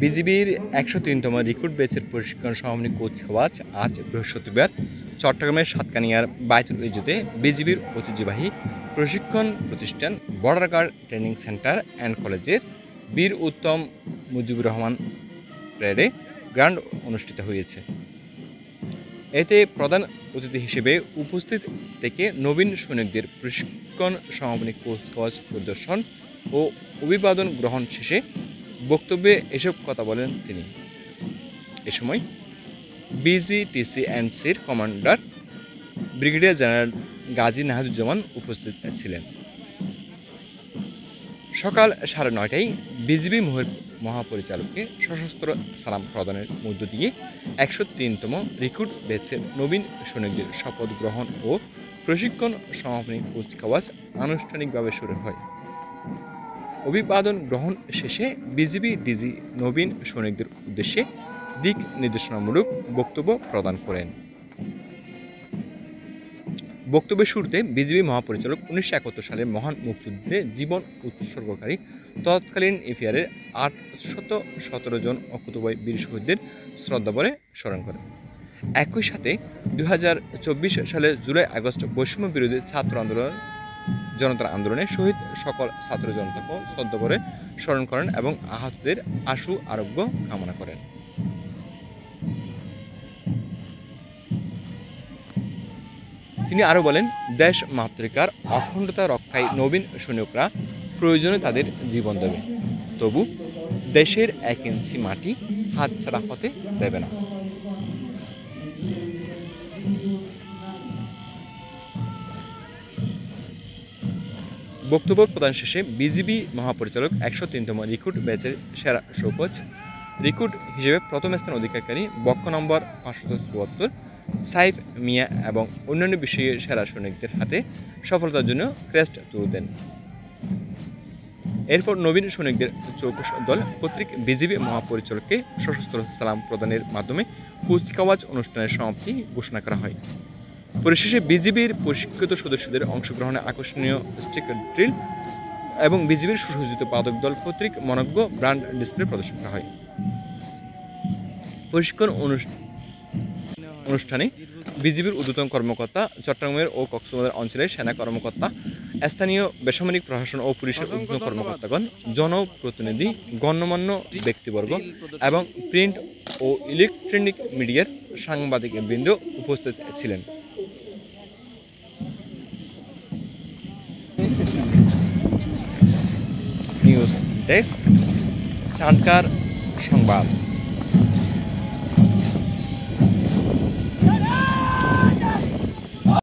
বিজিবির ১০৩তম রিক্রুট ব্যাচের প্রশিক্ষণ সমাপনী কুচকাওয়াজ আজ বৃহস্পতিবার চট্টগ্রামের সাতকানিয়ার বায়তুল ইজ্জতে বিজিবির ঐতিহ্যবাহী প্রশিক্ষণ প্রতিষ্ঠান border guard training centre and কলেজের বীর উত্তম মুজিবুর রহমান প্যারেডে গ্রান্ড অনুষ্ঠিত হয়েছে। এতে প্রধান অতিথি হিসেবে উপস্থিত থেকে নবীন সৈনিকদের প্রশিক্ষণ সমাপনী কুচকাওয়াজ পরিদর্শন ও অভিবাদন গ্রহণ শেষে বক্তব্যে এসব কথা বলেন তিনি। এ সময় বিজিটিসি-সির commander brigadier general Gazi Nahiduzzaman উপস্থিত ছিলেন। সকাল 9:30টায় বিজিবি মহাপরিচালককে সশস্ত্র সালাম প্রদানের মধ্য দিয়ে ১০৩তম রিক্রুট ব্যাচের নবীন সৈনিকদের শপথ গ্রহণ ও প্রশিক্ষণ সমাপনী কুচকাওয়াজ আনুষ্ঠানিকভাবে শুরু হয়। অভিবাদন গ্রহণ শেষে বিজিবি ডিজি নবীন সৈনিকদের উদ্দেশ্যে দিক নির্দেশনামূলক বক্তব্য প্রদান করেন। বক্তব্যের শুরুতে বিজিবি মহাপরিচালক ১৯৭১ সালের মহান মুক্তিযুদ্ধে জীবন উৎসর্গকারী তৎকালীন এফিআরের ৮১৭ জন অকুতোভয় বীর শহীদদের শ্রদ্ধাভরে স্মরণ করেন। একই সাথে ২০২৪ সালের জুলাই আগস্ট বৈষম্য বিরোধী ছাত্র আন্দোলন জনতার আন্দোলনে শহীদ সকল ছাত্র জনতাকে শ্রদ্ধাভরে স্মরণ করেন এবং আহতদের আশু আরোগ্য কামনা করেন। তিনি আরও বলেন, দেশ মাতৃকার অখণ্ডতা রক্ষায় নবীন সৈনিকরা প্রয়োজনে তাদের জীবন দেবে, তবু দেশের ১ ইঞ্চি মাটি হাতছাড়া হতে দেবে না। বক্তব্য প্রদান শেষে বিজিবি মহাপরিচালক ১০৩তম রিক্রুট ব্যাচের সেরা শৌকজ রিক্রুট হিসেবে প্রথম স্থান অধিকারী বক্ষ নম্বর ৫৭৪ সাইফ মিয়া এবং অন্যান্য বিষয়ে সেরা সৈনিকদের হাতে সফলতার জন্য ক্রেস্ট তুলে দেন। এরপর নবীন সৈনিকদের চৌকস দল কর্তৃক বিজিবি মহাপরিচালককে সশস্ত্র সালাম প্রদানের মাধ্যমে কুচকাওয়াজ অনুষ্ঠানের সমাপ্তি ঘোষণা করা হয়। পরিশেষে বিজিবির প্রশিক্ষিত সদস্যদের অংশগ্রহণে আকর্ষণীয় স্টিক ড্রিল এবং বিজিবির সুসজ্জিত পাদক দল কর্তৃক মনোজ্ঞ ব্র্যান্ড ডিসপ্লে প্রদর্শন করা হয়। প্রশিক্ষণ অনুষ্ঠানে বিজিবির ঊর্ধ্বতন কর্মকর্তা, চট্টগ্রামের ও কক্সবাজার অঞ্চলের সেনা কর্মকর্তা, স্থানীয় বেসামরিক প্রশাসন ও পুলিশের ঊর্ধ্বতন কর্মকর্তাগণ, জনপ্রতিনিধি, গণ্যমান্য ব্যক্তিবর্গ এবং প্রিন্ট ও ইলেকট্রনিক মিডিয়ার সাংবাদিকবৃন্দ উপস্থিত ছিলেন। নিউজ ডেস্ক, চানকার সংবাদ।